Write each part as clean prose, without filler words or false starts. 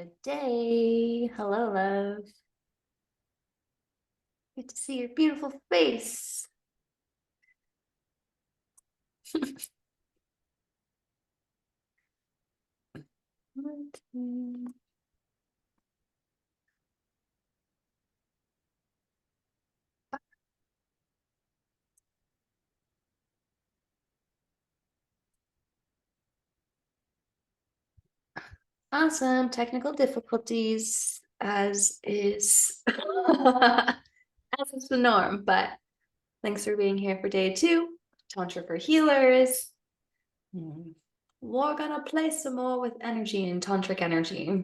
Good day. Hello, love. Good to see your beautiful face. Awesome. Technical difficulties, as is as is the norm, but thanks for being here for day 2. Tantra for healers. We're gonna play some more with energy and tantric energy.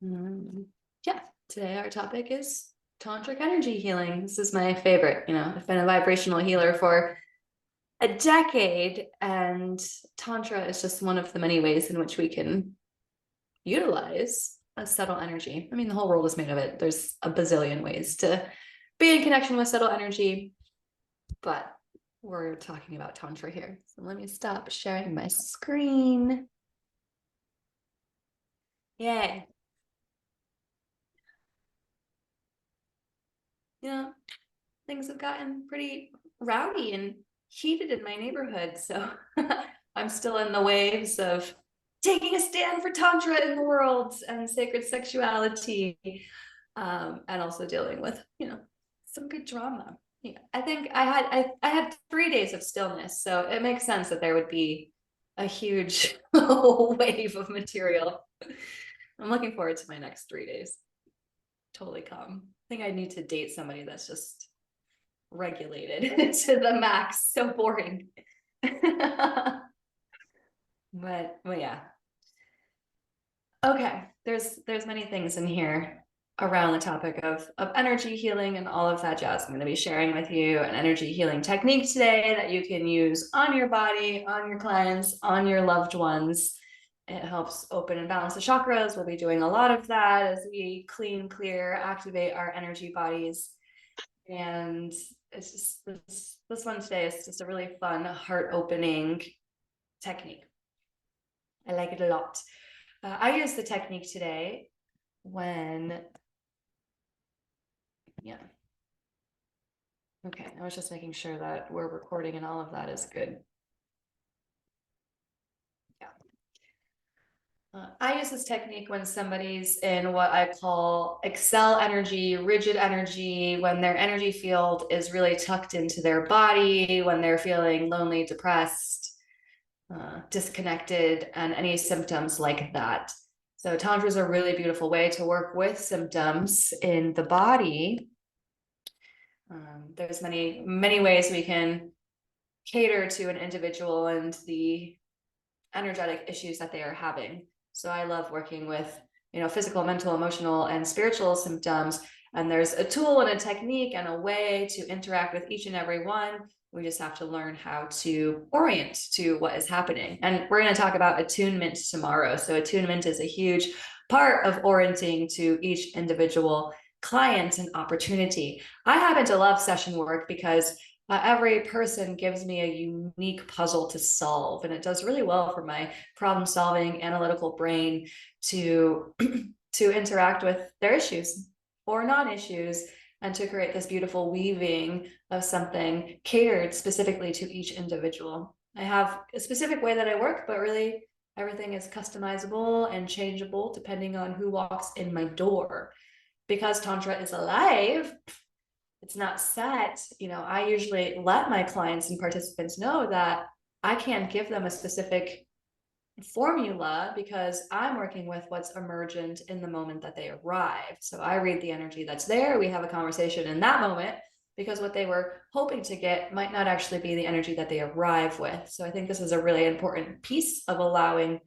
Yeah, today our topic is tantric energy healing. This is my favorite. I've been a vibrational healer for a decade, and Tantra is just one of the many ways in which we can utilize a subtle energy. I mean, the whole world is made of it. There's a bazillion ways to be in connection with subtle energy, but we're talking about Tantra here. So let me stop sharing my screen. Yay. Things have gotten pretty rowdy and heated in my neighborhood. So I'm still in the waves of taking a stand for Tantra in the world and sacred sexuality, and also dealing with, some good drama. Yeah, I think I had 3 days of stillness, so it makes sense that there would be a huge wave of material. I'm looking forward to my next 3 days. Totally calm. I think I need to date somebody that's just regulated to the max. So boring. but yeah. Okay, there's many things in here around the topic of energy healing and all of that jazz. I'm going to be sharing with you an energy healing technique today that you can use on your body, on your clients, on your loved ones. It helps open and balance the chakras. We'll be doing a lot of that as we clean, clear, activate our energy bodies. And it's just this one today is just a really fun, heart-opening technique. I like it a lot. I use the technique today when, okay, I was just making sure that we're recording and all of that is good. I use this technique when somebody's in what I call excel energy, rigid energy, when their energy field is really tucked into their body, when they're feeling lonely, depressed, disconnected, and any symptoms like that. So Tantra is a really beautiful way to work with symptoms in the body. There's many ways we can cater to an individual and the energetic issues that they are having. So I love working with, physical, mental, emotional, and spiritual symptoms. And there's a tool and a technique and a way to interact with each and every one. We just have to learn how to orient to what is happening. And we're going to talk about attunement tomorrow. So attunement is a huge part of orienting to each individual client and opportunity. I happen to love session work because every person gives me a unique puzzle to solve, and it does really well for my problem-solving analytical brain to interact with their issues or non-issues, and to create this beautiful weaving of something catered specifically to each individual. I have a specific way that I work, but really everything is customizable and changeable depending on who walks in my door. Because Tantra is alive, it's not set. I usually let my clients and participants know that I can't give them a specific formula because I'm working with what's emergent in the moment that they arrive. So I read the energy that's there. We have a conversation in that moment because what they were hoping to get might not actually be the energy that they arrive with. So I think this is a really important piece of allowing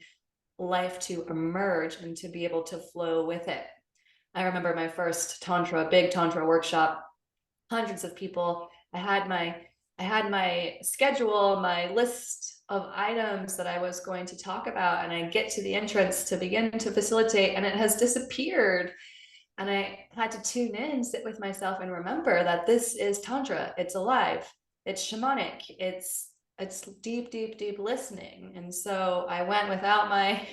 life to emerge and to be able to flow with it. I remember my first big Tantra workshop, hundreds of people. I had my schedule, my list of items that I was going to talk about, and I get to the entrance to begin to facilitate, and it has disappeared. And I had to tune in, sit with myself, and remember that this is Tantra. It's alive. It's shamanic. It's deep, deep, deep listening. And so I went without my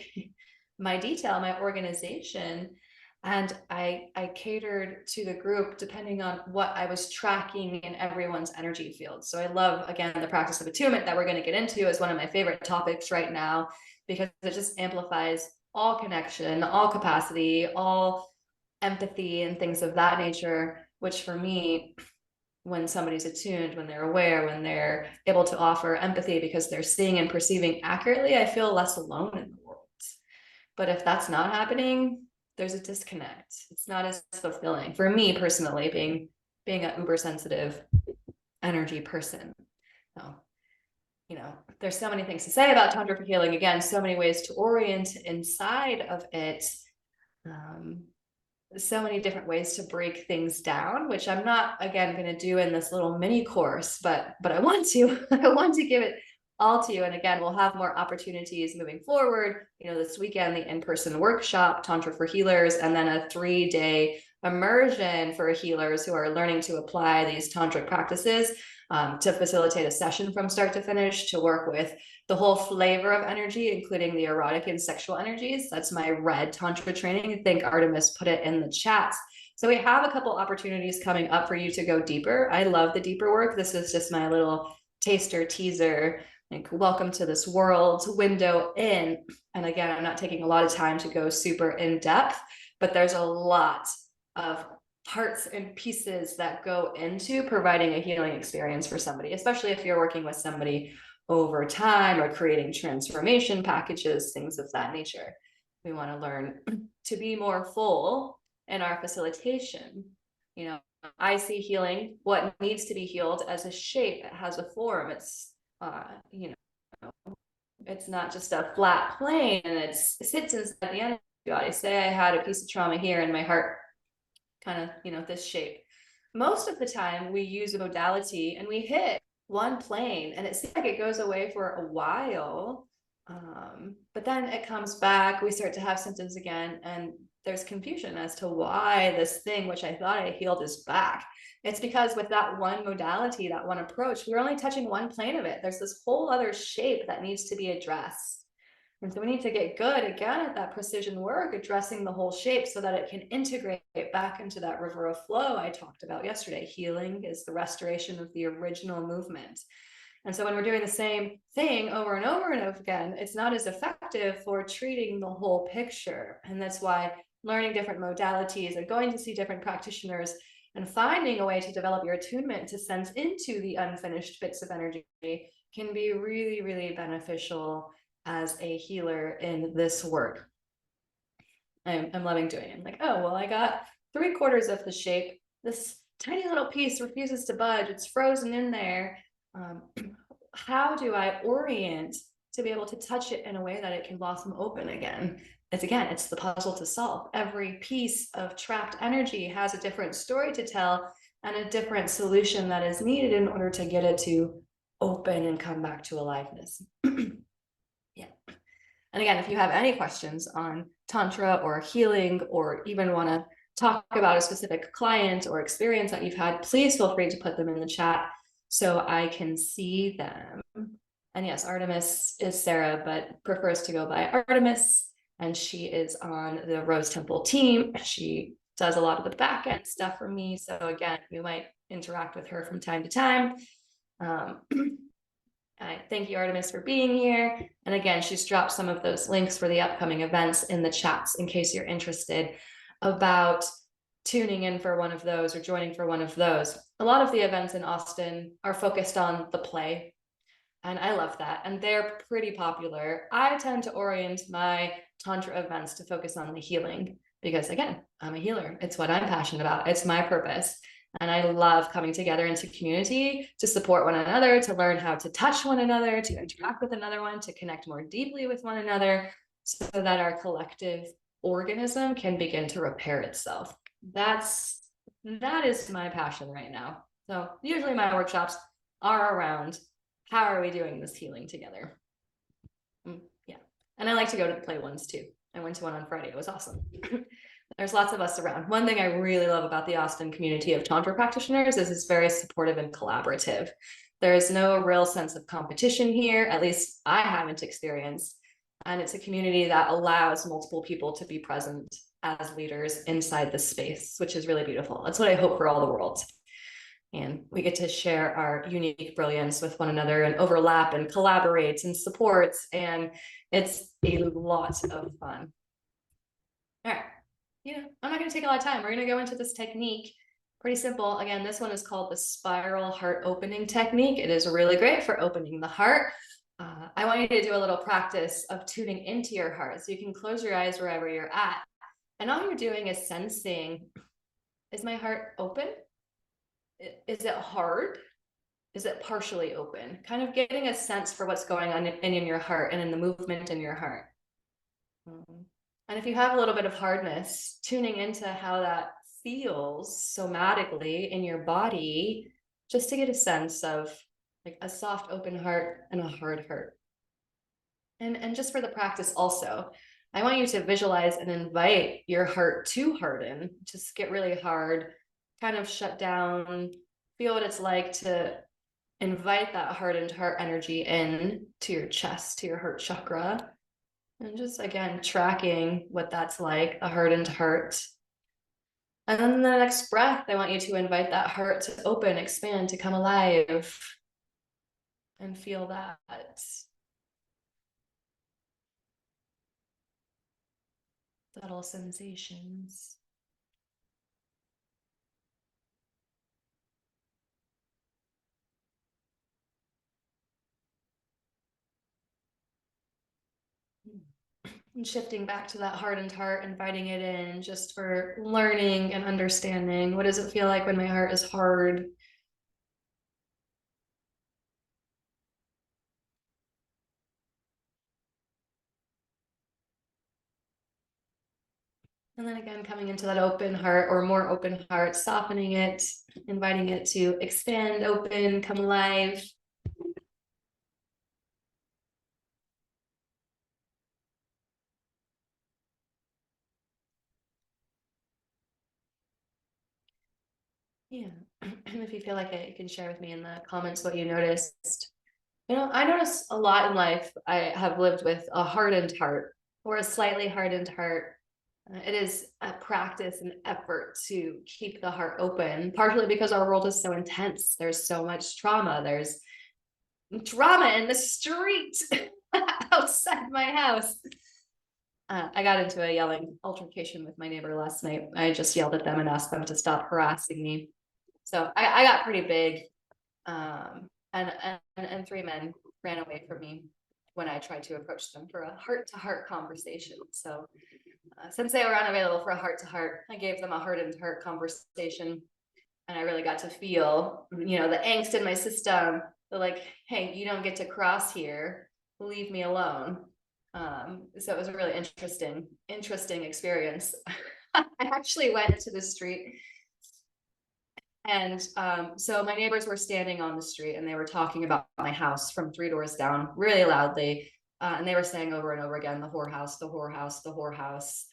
my detail, my organization, and I catered to the group depending on what I was tracking in everyone's energy field. So I love, again, the practice of attunement that we're going to get into is one of my favorite topics right now, because it just amplifies all connection, all capacity, all empathy and things of that nature, which for me, when somebody's attuned, when they're aware, when they're able to offer empathy because they're seeing and perceiving accurately, I feel less alone in the world. But if that's not happening, there's a disconnect. It's not as fulfilling for me personally, being an uber sensitive energy person. So, there's so many things to say about Tantra for healing. Again, so many ways to orient inside of it. So many different ways to break things down, which I'm not, again, going to do in this little mini course, but I want to. I want to give it all to you. And again, we'll have more opportunities moving forward. This weekend, the in-person workshop, Tantra for Healers, and then a 3-day immersion for healers who are learning to apply these tantric practices, to facilitate a session from start to finish, to work with the whole flavor of energy, including the erotic and sexual energies. That's my red Tantra training. I think Artemis put it in the chat. So we have a couple opportunities coming up for you to go deeper. I love the deeper work. This is just my little taster teaser. Like, welcome to this world window in. And again, I'm not taking a lot of time to go super in depth, but there's a lot of parts and pieces that go into providing a healing experience for somebody, especially if you're working with somebody over time or creating transformation packages, things of that nature. We want to learn to be more full in our facilitation. I see healing, what needs to be healed, as a shape. It has a form. It's it's not just a flat plane, and it sits inside the energy body. Say I had a piece of trauma here in my heart, kind of, this shape. Most of the time we use a modality and we hit one plane and it seems like it goes away for a while. But then it comes back, we start to have symptoms again, and there's confusion as to why this thing, which I thought I healed, is back. It's because with that one modality, that one approach, we're only touching one plane of it. There's this whole other shape that needs to be addressed. And so we need to get good again at that precision work, addressing the whole shape so that it can integrate back into that river of flow I talked about yesterday. Healing is the restoration of the original movement. And so when we're doing the same thing over and over and over again, it's not as effective for treating the whole picture. And that's why learning different modalities and going to see different practitioners and finding a way to develop your attunement to sense into the unfinished bits of energy can be really, really beneficial as a healer in this work. I'm loving doing it. I'm like, oh, well, I got 3/4 of the shape. This tiny little piece refuses to budge. It's frozen in there. How do I orient to be able to touch it in a way that it can blossom open again? It's the puzzle to solve. Every piece of trapped energy has a different story to tell and a different solution that is needed in order to get it to open and come back to aliveness. Yeah. And again, if you have any questions on Tantra or healing, or even want to talk about a specific client or experience that you've had, please feel free to put them in the chat so I can see them. And yes, Artemis is Sarah, but prefers to go by Artemis. And she is on the Rose Temple team. She does a lot of the back end stuff for me. So again, you might interact with her from time to time. I thank you, Artemis, for being here. And again, she's dropped some of those links for the upcoming events in the chats in case you're interested about tuning in for one of those or joining for one of those. A lot of the events in Austin are focused on the play, and I love that. And they're pretty popular. I tend to orient my Tantra events to focus on the healing because, again, I'm a healer. It's what I'm passionate about. It's my purpose. And I love coming together into community to support one another, to learn how to touch one another, to interact with another one, to connect more deeply with one another so that our collective organism can begin to repair itself. That is my passion right now. So usually my workshops are around how are we doing this healing together? Yeah. And I like to go to the play ones too. I went to one on Friday. It was awesome. There's lots of us around. One thing I really love about the Austin community of Tantra practitioners is it's very supportive and collaborative. There is no real sense of competition here. At least I haven't experienced. And it's a community that allows multiple people to be present as leaders inside the space, which is really beautiful. That's what I hope for all the world. And we get to share our unique brilliance with one another and overlap and collaborate and support. And it's a lot of fun. All right. I'm not going to take a lot of time. We're going to go into this technique. Pretty simple. Again, this one is called the spiral heart opening technique. It is really great for opening the heart. I want you to do a little practice of tuning into your heart. So you can close your eyes wherever you're at. And all you're doing is sensing, is my heart open? Is it hard? Is it partially open? Kind of getting a sense for what's going on in your heart and in the movement in your heart. And if you have a little bit of hardness, tuning into how that feels somatically in your body, just to get a sense of like a soft, open heart and a hard heart. And just for the practice also, I want you to visualize and invite your heart to harden, just get really hard, kind of shut down, feel what it's like to invite that hardened heart energy in to your chest, to your heart chakra. And just again, tracking what that's like, a hardened heart. And then the next breath, I want you to invite that heart to open, expand, to come alive. And feel that. Subtle sensations. And shifting back to that hardened heart, inviting it in just for learning and understanding. What does it feel like when my heart is hard? And then again, coming into that open heart or more open heart, softening it, inviting it to expand, open, come alive. Yeah. And if you feel like it, you can share with me in the comments what you noticed. I notice a lot in life. I have lived with a hardened heart or a slightly hardened heart. It is a practice and effort to keep the heart open, partially because our world is so intense. There's so much trauma. There's drama in the street outside my house. I got into a yelling altercation with my neighbor last night. I just yelled at them and asked them to stop harassing me. So I got pretty big. And three men ran away from me when I tried to approach them for a heart-to-heart conversation. So since they were unavailable for a heart-to-heart, I gave them a heart-to-heart conversation, and I really got to feel, the angst in my system. They're like, "Hey, you don't get to cross here. Leave me alone." So it was a really interesting experience. I actually went to the street. And so my neighbors were standing on the street and they were talking about my house from 3 doors down really loudly. And they were saying over and over again, the whorehouse, the whorehouse, the whorehouse.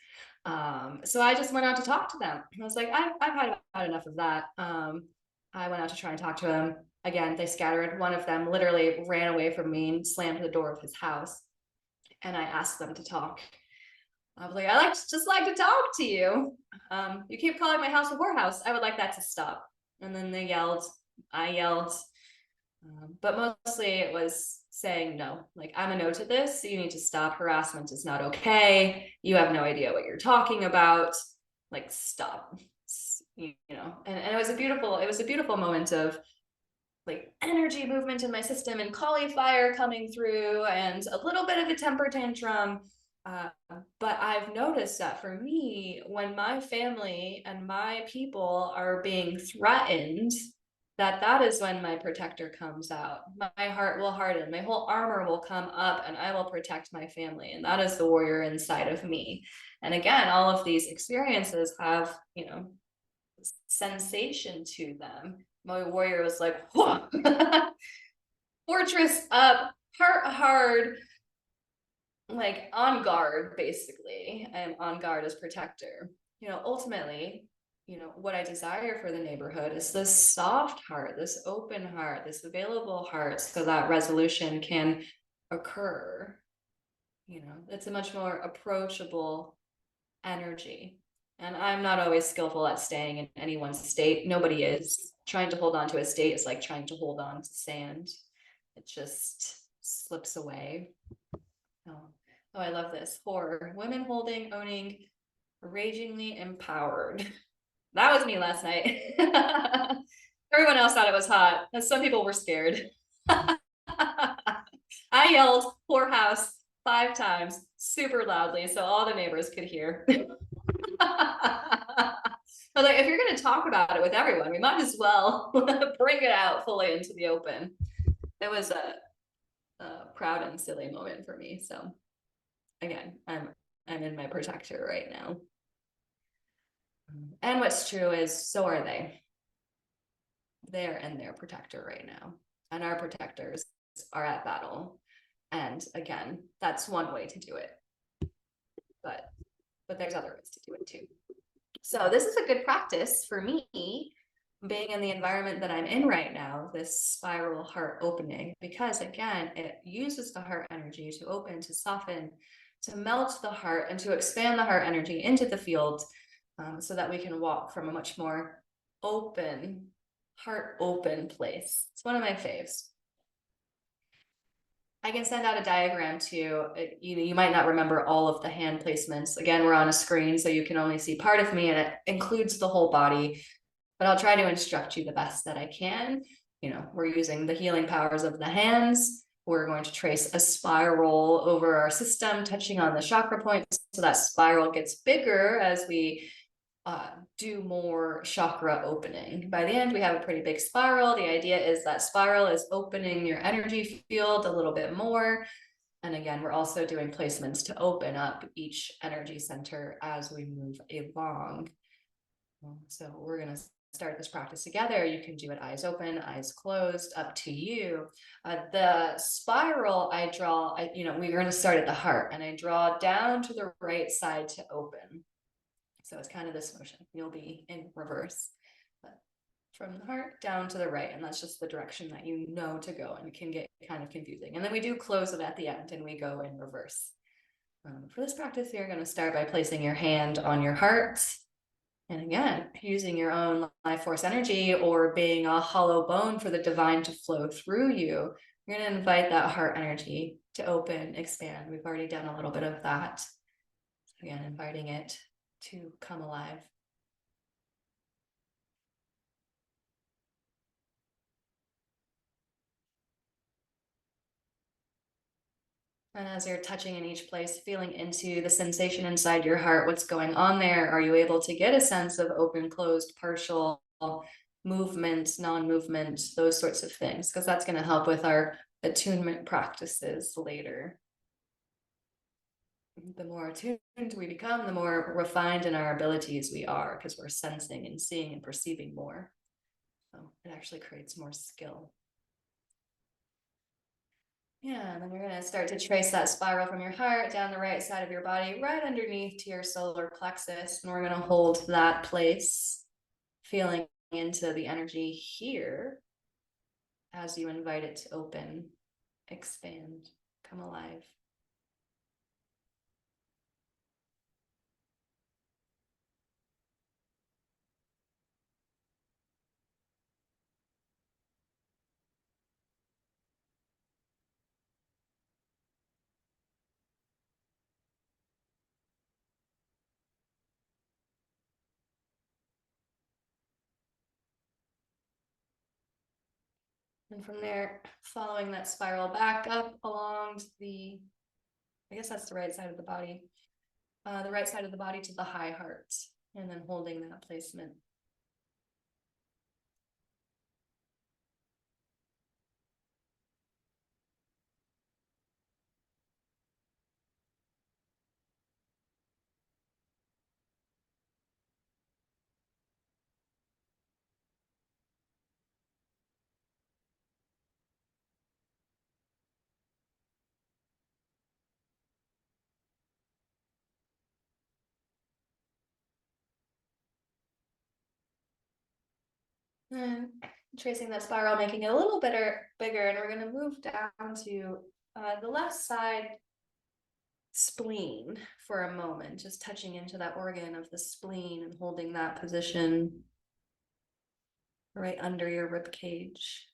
So I just went out to talk to them. I was like, I've had enough of that. I went out to try and talk to them. Again, they scattered. One of them literally ran away from me and slammed the door of his house. And I asked them to talk. I was like, just like to talk to you. You keep calling my house a whorehouse. I would like that to stop. And then they yelled, I yelled, but mostly it was saying no, like, I'm a no to this. So you need to stop. Harassment is not okay. You have no idea what you're talking about. Like, stop, and it was a beautiful moment of like energy movement in my system and cauliflower coming through and a little bit of a temper tantrum. But I've noticed that for me, when my family and my people are being threatened, that is when my protector comes out. My heart will harden, my whole armor will come up, and I will protect my family. And that is the warrior inside of me. And again, all of these experiences have, sensation to them. My warrior was like, fortress up, heart hard, like on guard, basically. I'm on guard as protector. Ultimately, what I desire for the neighborhood is this soft heart, this open heart, this available heart, so that resolution can occur. it's a much more approachable energy. And I'm not always skillful at staying in any one state. Nobody is. Trying to hold on to a state is like trying to hold on to sand. It just slips away. Oh, oh, I love this. Horror. Women holding, owning, ragingly empowered. That was me last night. Everyone else thought it was hot. And some people were scared. I yelled whorehouse 5 times super loudly so all the neighbors could hear. But like, if you're going to talk about it with everyone, we might as well bring it out fully into the open. It was a proud and silly moment for me. So again, I'm in my protector right now. And what's true is, so are they. They're in their protector right now. And our protectors are at battle. And again, that's one way to do it. But there's other ways to do it too. So this is a good practice for me, being in the environment that I'm in right now, this spiral heart opening, because again, it uses the heart energy to open, to soften, to melt the heart, and to expand the heart energy into the field, so that we can walk from a much more open, heart open place. It's one of my faves. I can send out a diagram too. You might not remember all of the hand placements. Again, we're on a screen, so you can only see part of me, and it includes the whole body. But I'll try to instruct you the best that I can. We're using the healing powers of the hands. We're going to trace a spiral over our system, touching on the chakra points. So that spiral gets bigger as we do more chakra opening. By the end, we have a pretty big spiral. The idea is that spiral is opening your energy field a little bit more. And again, we're also doing placements to open up each energy center as we move along. So we're going to start this practice together. You can do it eyes open, eyes closed, up to you. The spiral I draw, we're going to start at the heart, and I draw down to the right side to open. So it's kind of this motion. You'll be in reverse, but from the heart down to the right. And that's just the direction that you know to go, and it can get kind of confusing. And then we do close it at the end and we go in reverse. For this practice, you're going to start by placing your hand on your heart. And again, using your own life force energy, or being a hollow bone for the divine to flow through you. You're going to invite that heart energy to open, expand. We've already done a little bit of that. Again, inviting it to come alive. And as you're touching in each place, feeling into the sensation inside your heart, what's going on there? Are you able to get a sense of open, closed, partial movement, non-movement, those sorts of things? Because that's going to help with our attunement practices later. The more attuned we become, the more refined in our abilities we are, because we're sensing and seeing and perceiving more. So it actually creates more skill. Yeah, and then you're going to start to trace that spiral from your heart down the right side of your body, right underneath to your solar plexus. And we're going to hold that place, feeling into the energy here as you invite it to open, expand, come alive. And from there, following that spiral back up along the, I guess that's the right side of the body, the right side of the body to the high heart, and then holding that placement. And tracing that spiral, making it a little bit bigger, and we're going to move down to the left side spleen for a moment, just touching into that organ of the spleen and holding that position right under your rib cage.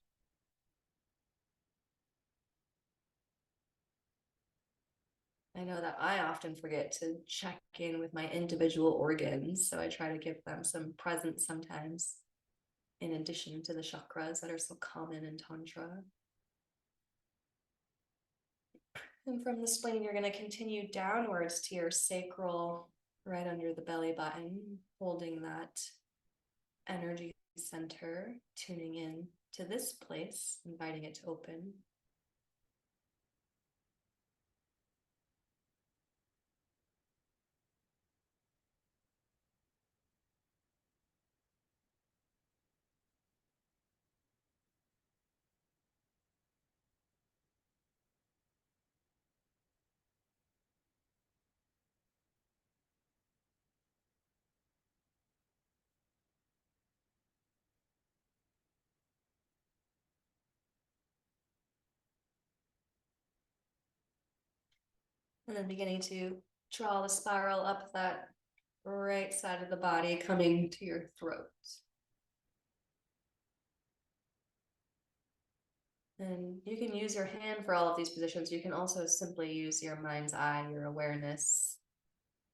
I know that I often forget to check in with my individual organs, so I try to give them some presence sometimes, in addition to the chakras that are so common in Tantra. And from the spleen, you're going to continue downwards to your sacral, right under the belly button, holding that energy center, tuning in to this place, inviting it to open. And then beginning to draw the spiral up that right side of the body, coming to your throat. And you can use your hand for all of these positions. You can also simply use your mind's eye, your awareness,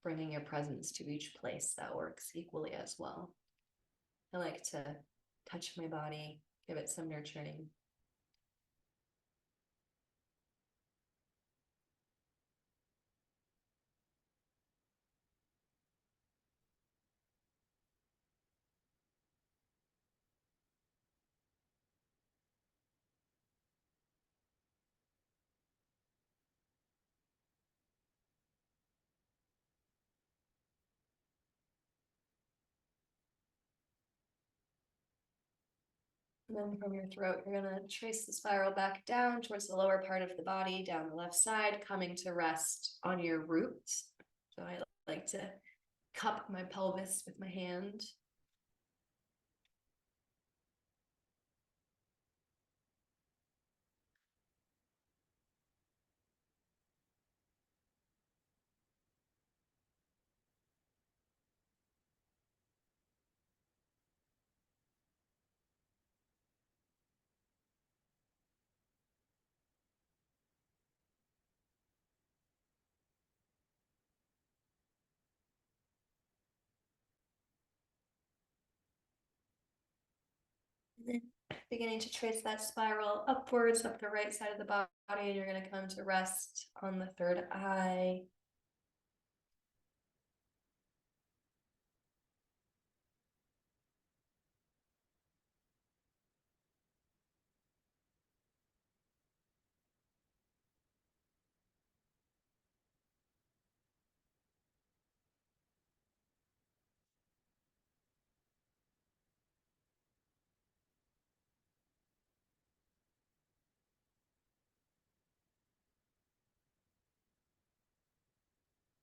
bringing your presence to each place. That works equally as well. I like to touch my body, give it some nurturing. And then from your throat, you're going to trace the spiral back down towards the lower part of the body, down the left side, coming to rest on your root. So I like to cup my pelvis with my hand. And then beginning to trace that spiral upwards up the right side of the body, and you're going to come to rest on the third eye.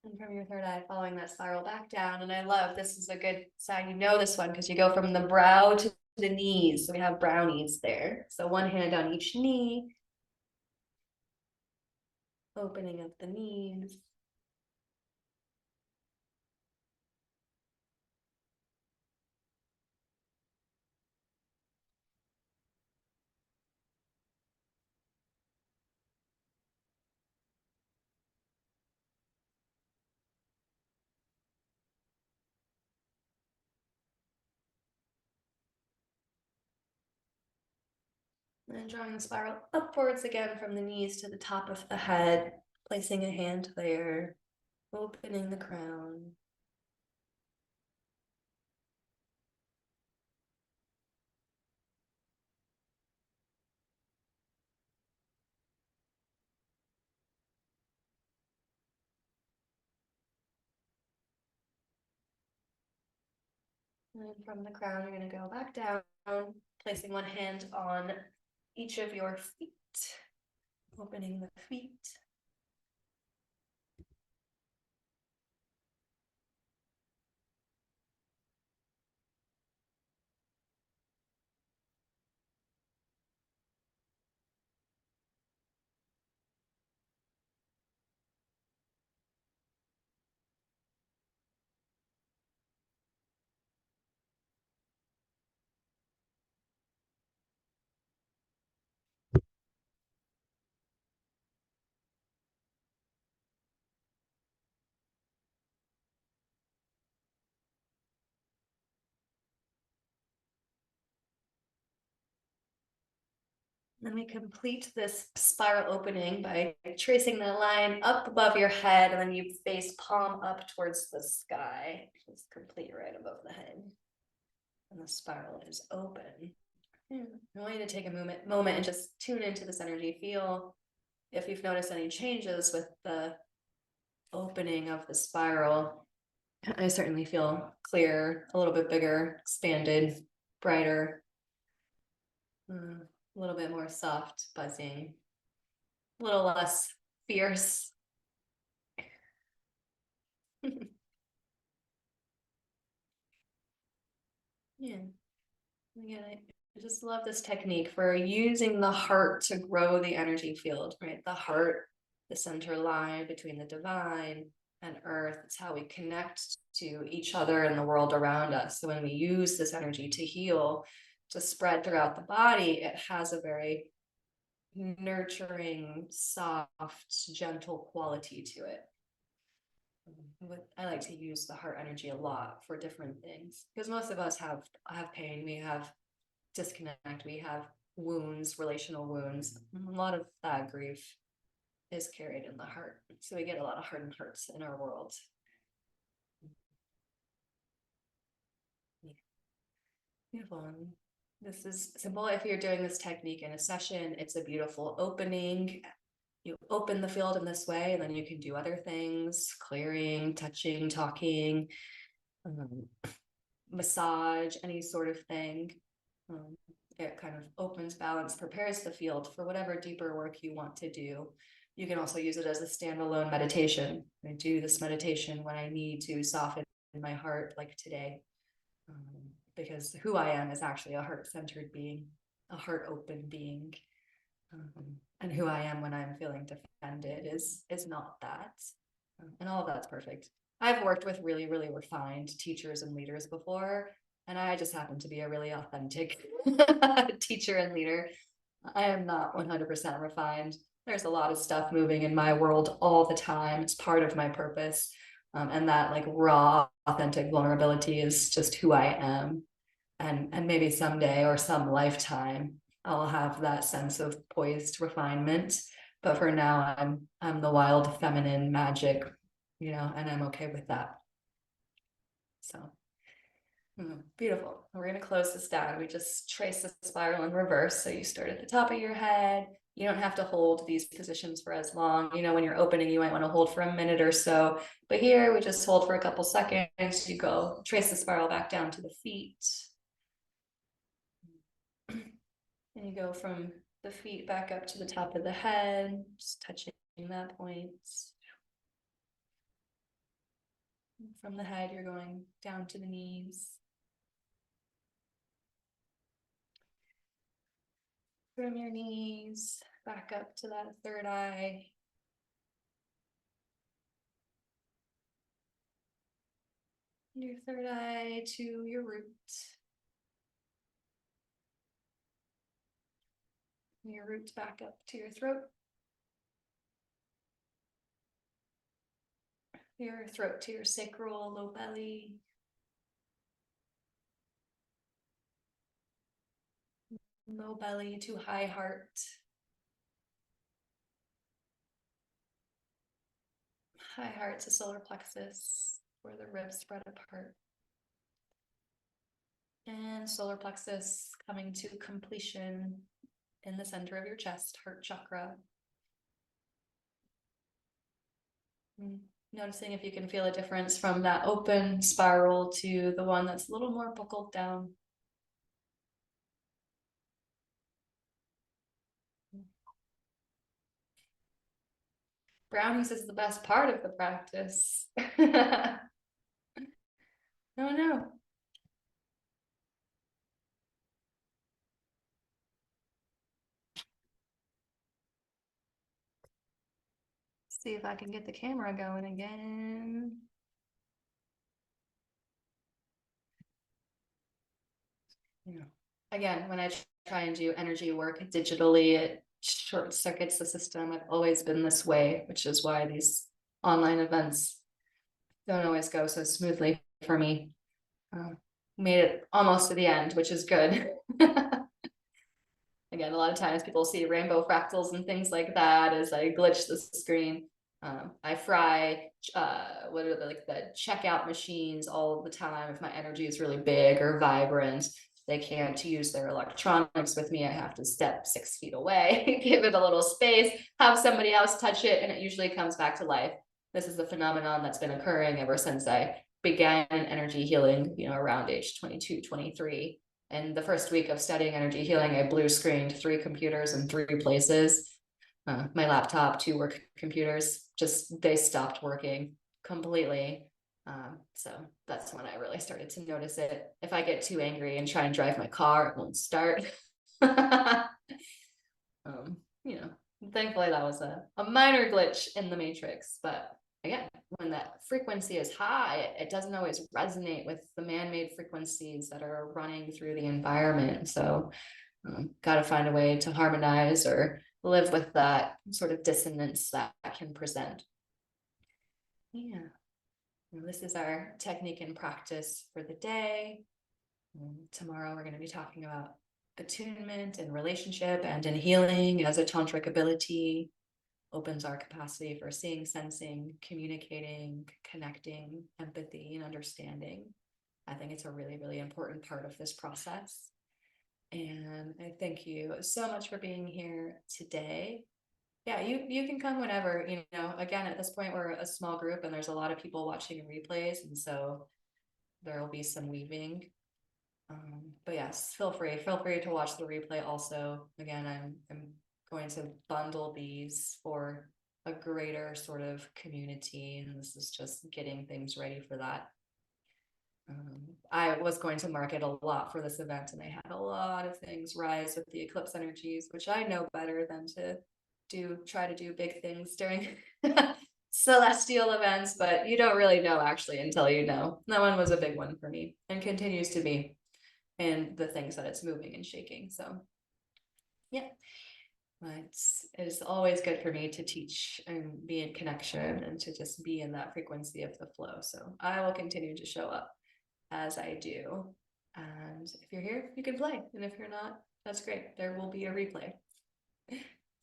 And from your third eye, following that spiral back down. And I love, this is a good sign. You know this one because you go from the brow to the knees. So we have brownies there. So one hand on each knee, opening up the knees. And then drawing the spiral upwards again from the knees to the top of the head, placing a hand there, opening the crown. And then from the crown, you're going to go back down, placing one hand on each of your feet, opening the feet. Then we complete this spiral opening by tracing the line up above your head, and then you face palm up towards the sky. Just complete right above the head. And the spiral is open. I want you to take a moment and just tune into this energy. Feel if you've noticed any changes with the opening of the spiral. I certainly feel clear, a little bit bigger, expanded, brighter, a little bit more soft, buzzing, a little less fierce. Yeah. Again, I just love this technique for using the heart to grow the energy field, right? The heart, the center line between the divine and earth. It's how we connect to each other and the world around us. So when we use this energy to heal, to spread throughout the body, it has a very nurturing, soft, gentle quality to it. I like to use the heart energy a lot for different things because most of us have pain, we have disconnect, we have wounds, relational wounds. A lot of that grief is carried in the heart, so we get a lot of hardened hearts in our world. Beautiful. This is simple. If you're doing this technique in a session, it's a beautiful opening. You open the field in this way, and then you can do other things, clearing, touching, talking, massage, any sort of thing. It kind of opens, balance, prepares the field for whatever deeper work you want to do. You can also use it as a standalone meditation. I do this meditation when I need to soften my heart, like today, because who I am is actually a heart-centered being, a heart-open being. And who I am when I'm feeling defended is not that. And all of that's perfect. I've worked with really, really refined teachers and leaders before, and I just happen to be a really authentic teacher and leader. I am not 100% refined. There's a lot of stuff moving in my world all the time. It's part of my purpose. And that like raw, authentic vulnerability is just who I am. And maybe someday or some lifetime, I'll have that sense of poised refinement. But for now, I'm the wild feminine magic, and I'm okay with that. So beautiful. We're going to close this down. We just trace the spiral in reverse. So you start at the top of your head. You don't have to hold these positions for as long. When you're opening, you might want to hold for a minute or so. But here we just hold for a couple seconds. You go trace the spiral back down to the feet. And you go from the feet back up to the top of the head, just touching that point. From the head, you're going down to the knees. From your knees, back up to that third eye. Your third eye to your root. Your root back up to your throat. Your throat to your sacral, low belly. Low belly to high heart. High heart to solar plexus, where the ribs spread apart. And solar plexus coming to completion in the center of your chest, heart chakra. Noticing if you can feel a difference from that open spiral to the one that's a little more buckled down. Brownies is the best part of the practice. Oh no. See if I can get the camera going again. Again, when I try and do energy work digitally, it short circuits the system. I've always been this way, which is why these online events don't always go so smoothly for me. Made it almost to the end, which is good. again, a lot of times people see rainbow fractals and things like that as I glitch the screen. I fry what are the checkout machines all the time. If my energy is really big or vibrant, they can't use their electronics with me. I have to step 6 feet away, give it a little space, have somebody else touch it, and it usually comes back to life. This is a phenomenon that's been occurring ever since I began energy healing, around age 22, 23. And the first week of studying energy healing, I blue screened 3 computers in 3 places. My laptop, 2 work computers, they stopped working completely. So that's when I really started to notice it. If I get too angry and try and drive my car, it won't start. You know, thankfully that was a minor glitch in the matrix, but again, when that frequency is high, it doesn't always resonate with the man-made frequencies that are running through the environment. So got to find a way to harmonize or live with that sort of dissonance that can present. Yeah. And this is our technique and practice for the day. Tomorrow we're going to be talking about attunement and relationship and in healing as a tantric ability. Opens our capacity for seeing, sensing, communicating, connecting, empathy, and understanding. I think it's a really, really important part of this process. And I thank you so much for being here today. Yeah, you can come whenever, again, at this point, we're a small group and there's a lot of people watching replays. And so there will be some weaving. But yes, feel free to watch the replay also. Again, I'm going to bundle these for a greater sort of community, and this is just getting things ready for that. I was going to market a lot for this event, and I had a lot of things rise with the eclipse energies, which I know better than to try to do big things during celestial events, but you don't really know actually until you know. That one was a big one for me and continues to be, and the things that it's moving and shaking. So yeah, it's always good for me to teach and be in connection and to just be in that frequency of the flow. So I will continue to show up as I do. And if you're here, you can play. And if you're not, that's great. There will be a replay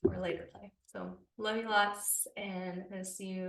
or later play. So love you lots, and I'll see you